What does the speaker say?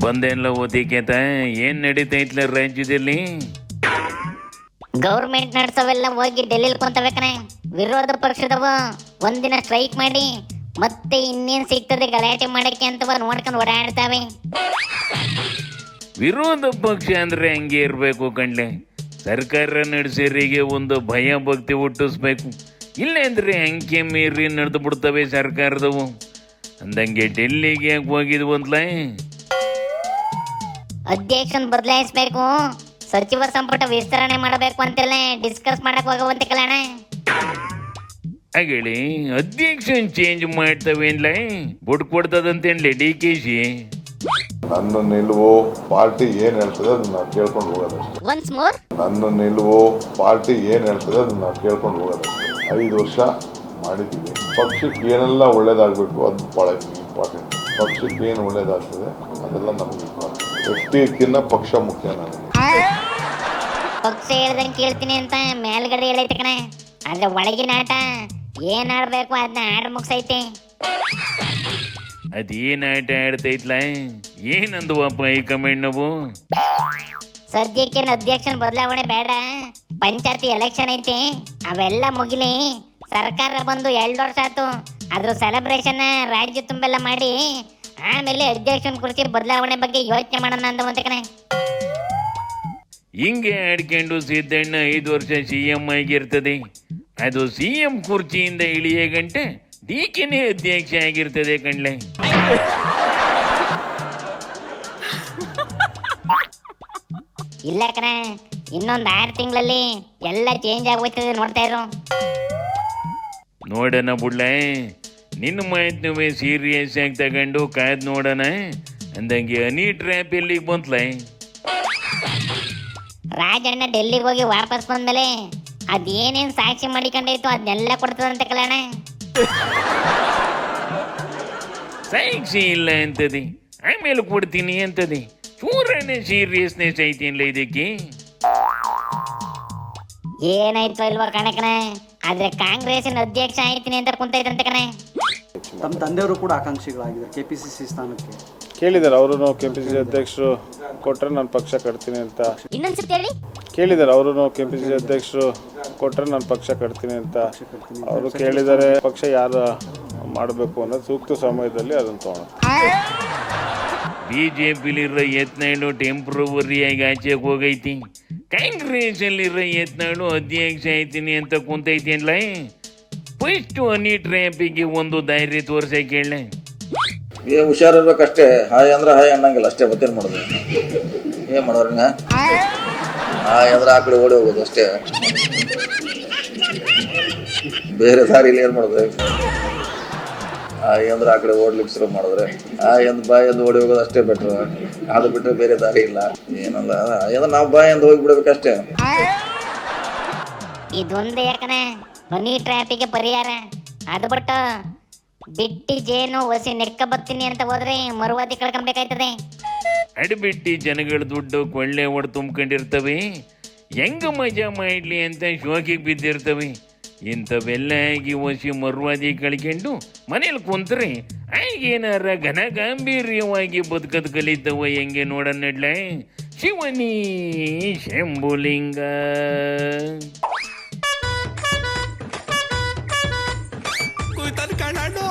ಬಂದೆಲ್ಲ ಓದಿಕೇತ ಏನ್ ನಡೀತೈತ್ಲ ರಾಜ್ಯದಲ್ಲಿ? ಗೌರ್ಮೆಂಟ್ ನಡ್ಸವೆಲ್ಲ ಹೋಗಿ ಡೆಲ್ಲಿಲಿ ಕುಂತಬೇಕನೆ. ವಿರೋಧ ಪಕ್ಷದವ ಒಂದಿನ ಸ್ಟ್ರೈಕ್ ಮಾಡಿ ಮತ್ತೆ ಇನ್ನೇನ್ ಸಿಗ್ತದೆ ಗಲಾಟೆ ಮಾಡಕ್ಕೆ ಅಂತವ ನೋಡ್ಕೊಂಡು ಓಡಾಡ್ತಾವೆ. ವಿರೋಧ ಪಕ್ಷ ಅಂದ್ರೆ ಹಂಗೆ ಇರ್ಬೇಕು ಕಣ್ಲೆ. ಸರ್ಕಾರ ನಡೆಸಿರಿಗೆ ಒಂದು ಭಯ ಭಕ್ತಿ ಹುಟ್ಟಿಸ್ಬೇಕು. ಇಲ್ಲ ಅಂದ್ರೆ ಅಂಕೆ ಮೀರಿ ನಡೆದು ಬಿಡ್ತವೆ ಸರ್ಕಾರದವು. ಅಂದಂಗೆ ಡೆಲ್ಲಿಗೆ ಯಾಕೆ ಹೋಗಿದ್ವು ಅಂತಲೇ? ಅಧ್ಯಕ್ಷನ್ ಬದಲಾಯಿಸ್ಬೇಕು, ಸಚಿವ ಸಂಪುಟ ವಿಸ್ತರಣೆ ಮಾಡಬೇಕು ಅಂತೆಲ್ಲ ಡಿಸ್ಕಸ್ ಮಾಡಕ್ ಹೋಗುವಂತೆ ಕಲ್ಯಾಣ. ಹಾಗೇಳಿ ಅಧ್ಯಕ್ಷನ್ ಚೇಂಜ್ ಮಾಡ್ತವೇನ್ಲ? ಬುಡ್ ಕೊಡ್ತದಂತೇನ್ಲಿ DKC? ನನ್ನ ನಿಲುವು ಪಾರ್ಟಿ ಏನ್ ಹೇಳ್ತದೆ ಅದನ್ನ ನಾವು ಕೇಳ್ಕೊಂಡು ಹೋಗೋದಷ್ಟೇ. ಒನ್ಸ್ ಮೋರ್, ನನ್ನ ನಿಲುವು ಪಾರ್ಟಿ ಏನ್ ಹೇಳ್ತದೆ ಅದನ್ನ ನಾವು ಕೇಳ್ಕೊಂಡು ಹೋಗೋದಷ್ಟೇ. 5 ವರ್ಷ ಮಾಡಿದ್ದೀವಿ. ಪಕ್ಷಕ್ಕೆ ಏನೆಲ್ಲ ಒಳ್ಳೇದಾಗಬೇಕು ಅದು ಭಾಳ ಇಂಪಾರ್ಟೆಂಟ್. ಪಕ್ಷಕ್ಕೆ ಏನು ಒಳ್ಳೇದಾಗ್ತದೆ ಅದೆಲ್ಲ ನಮಗೆ ಇಂಪಾರ್ಟೆಂಟ್. ವ್ಯಕ್ತಿಗಿನ್ನ ಪಕ್ಷ ಮುಖ್ಯ ನನಗೆ. ಪಕ್ಷ ಹೇಳ್ದಂಗೆ ಕೇಳ್ತೀನಿ ಅಂತ ಮೇಲ್ಗಡೆ ಹೇಳೈತೆ ಕಣೆ, ಆದ್ರೆ ಒಳಗಿನ ಆಟ ಏನ್ ಆಡ್ಬೇಕು ಅದನ್ನ ಆಡ ಮುಗ್ಸೈತೆ. ಅದೇನ್ ಆಟ ಆಡ್ತೈತ್ಲ? ಏನಂದುವಪ್ಪ ಹೈಕಮಾಂಡ್ ನಾವು? ಸದ್ಯಕ್ಕೆ ಅಧ್ಯಕ್ಷನ ಬದಲಾವಣೆ ಬೇಡ, ಪಂಚಾಯತಿ ಎಲೆಕ್ಷನ್ ಐತಿ, ಅವೆಲ್ಲ ಮುಗಿಲಿ. ಸರ್ಕಾರ ಬಂದು 2 ವರ್ಷ ಆಯ್ತು, ಅದ್ರ ಸೆಲೆಬ್ರೇಷನ್ ರಾಜ್ಯ ತುಂಬೆಲ್ಲ ಮಾಡಿ ಆಮೇಲೆ ಅಧ್ಯಕ್ಷನ ಕುರ್ಚಿ ಬದಲಾವಣೆ ಬಗ್ಗೆ ಯೋಚನೆ ಮಾಡೋಣ ಅಂತ ಕಣೆ. ಹಿಂಗೆ ಆಡ್ಕೊಂಡು ಸಿದ್ದಣ್ಣ 5 ವರ್ಷ CM ಆಗಿರ್ತದೆ. ಅದು CM ಕುರ್ಚಿಯಿಂದ ಇಳಿಯ ಗಂಟೆ DKನೇ ಅಧ್ಯಕ್ಷ ಆಗಿರ್ತದೆ ಕಣ್ಲೆ. ಇಲ್ಲ ಕಣ, ಇನ್ನೊಂದು 6 ತಿಂಗಳಲ್ಲಿ ಎಲ್ಲ ಚೇಂಜ್ ಆಗೋಯ್ತದೆ, ನೋಡ್ತಾ ಇರು. ನೋಡೋಣ ಬುಡ್ಲೆ, ನಿನ್ನ ಮಾಹಿತಿನೂ ಸೀರಿಯಸ್ ಆಗಿ ತಗೊಂಡು ಕಾಯ್ದು ನೋಡೋಣ. ಅಂದಂಗೆ ಹನಿ ಟ್ರ್ಯಾಪ್ ಎಲ್ಲಿಗೆ ಬಂತ್ಲ? ರಾಜಣ್ಣ ಡೆಲ್ಲಿಗೆ ಹೋಗಿ ವಾಪಸ್ ಬಂದ್ಮೇಲೆ ಅದೇನೇನ್ ಸಾಕ್ಷಿ ಮಾಡಿಕೊಂಡೈತು ಅದನ್ನೆಲ್ಲ ಕೊಡ್ತದಂತ ಕಲ್ಯಾಣ. ಸಾಕ್ಷಿ ಇಲ್ಲ ಅಂತದೆ, ಆಮೇಲೆ ಕೊಡ್ತೀನಿ ಅಂತದೆ. ಚೂರನೇ ಸೀರಿಯಸ್ನೆಸ್ ಐತಿಲ್ಲ ಇದಕ್ಕೆ? ಏನಾಯ್ತು ಇಲ್ವಾ ಕಣಕಣ, ಆದ್ರೆ ಕಾಂಗ್ರೆಸ್ಸಿನ ಅಧ್ಯಕ್ಷ ಆಯ್ತೀನಿ ಅಂತ ಕುಂತೈತಂತ ಕಣೆ. ತಮ್ಮ ತಂದೆಯವರು ಕೂಡ ಆಕಾಂಕ್ಷಿಗಳಾಗಿದ್ದಾರೆ KPCC ಸ್ಥಾನಕ್ಕೆ. ಕೇಳಿದ್ದಾರೆ ಅವರು, KPCC ಅಧ್ಯಕ್ಷರು ಕೊಟ್ಟರೆ ನಾನು ಪಕ್ಷ ಕಟ್ತೀನಿ ಅಂತ. ಇನ್ನೊಂದ್ಸತಿ ಹೇಳಿ. ಕೇಳಿದ್ದಾರೆ ಅವರು, KPCC ಅಧ್ಯಕ್ಷರು ಕೊಟ್ಟರೆ ನಾನು ಪಕ್ಷ ಕಟ್ತೀನಿ ಅಂತ. ಅವರು ಕೇಳಿದ್ದಾರೆ ಪಕ್ಷ ಯಾರು ಮಾಡಬೇಕು ಅನ್ನೋದು ಸೂಕ್ತ ಸಮಯದಲ್ಲಿ ಅದನ್ನು ತಗೊಳ್ಳೋಣ. BJPಲಿರೋ ಯತ್ನಾಳು ಟೆಂಪ್ರವರಿಯಾಗಿ ಆಚೆಗೆ ಹೋಗೈತಿ. ಕಾಂಗ್ರೆಸ್ಸಲ್ಲಿರೋ ಯತ್ನಾಳು ಅಧ್ಯಕ್ಷ ಆಯ್ತೀನಿ ಅಂತ ಕುಂತೈತಿ ಅಲ್ಲ. ಫಸ್ಟ್ ಹನಿ ಟ್ರ್ಯಾಪಿಗೆ ಒಂದು ಧೈರ್ಯ ತೋರ್ಸ ಕೇಳ. ಹುಷಾರಿರ್ಬೇಕಷ್ಟೇ. ಹಾಯ್ ಅಂದ್ರೆ ಹಾಯ್ ಅನ್ನಂಗಿಲ್ಲ ಅಷ್ಟೇ. ಮತ್ತೇನು ಮಾಡೋದು? ಏನು ಮಾಡೋರು? ಹಾಯ್ ಅಂದ್ರೆ ಆ ಕಡೆ ಓಡಿ ಹೋಗೋದು ಅಷ್ಟೇ, ಬೇರೆ ದಾರಿಲಿ ಏನು ಮಾಡೋದು? ಹಾಯ್ ಅಂದ್ರೆ ಆ ಕಡೆ ಓಡ್ಲಿಕ್ಕೆ ಶುರು ಮಾಡಿದ್ರೆ ಹಾಯ್ ಅಂದ್ ಬಾಯ್ ಎಂದು ಓಡಿ ಹೋಗೋದು ಅಷ್ಟೇ ಬೆಟ್ರು. ಅದು ಬಿಟ್ಟರೆ ಬೇರೆ ದಾರಿ ಇಲ್ಲ. ಏನಲ್ಲ ಅಂದ್ರೆ ನಾವು ಬಾಯ್ ಎಂದು ಹೋಗಿ ಬಿಡ್ಬೇಕಷ್ಟೇ. ಇದೊಂದೇ ಯಾಕನೆ ಹನಿ ಟ್ರ್ಯಾಪಿಗೆ ಪರಿಹಾರ. ಅದು ಬಿಟ್ಟು ಬಿಟ್ಟಿ ಜೇನು ಹೊಸಿ ನೆಕ್ಕ ಬರ್ತೀನಿ ಅಂತ ಹೋದ್ರೆ ಮರುವಾದಿ ಕಳ್ಕೊಬೇಕಾಯ್ತದೆ. ಅಡ್ಬಿಟ್ಟಿ ಜನಗಳ ದುಡ್ಡು ಕೊಳ್ಳೆ ಹೊಡೆ ತುಂಬ್ಕೊಂಡಿರ್ತವೆ. ಹೆಂಗ ಮಜಾ ಮಾಡ್ಲಿ ಅಂತ ಶೋಕಿಗೆ ಬಿದ್ದಿರ್ತವೆ. ಇಂಥವೆಲ್ಲ ಆಗಿ ಹೊಸಿ ಮರುವಾದಿ ಕಳ್ಕೊಂಡು ಮನೇಲಿ ಕುಂತ್ರೆ ಆಗೇನಾರ ಘನ ಗಾಂಭೀರ್ಯವಾಗಿ ಬದುಕದ್ ಕಲಿತವ. ಹೆಂಗೆ ನೋಡನ್ನಡ್ಲ Shivani Shambhulinga. Kuitan ka na no!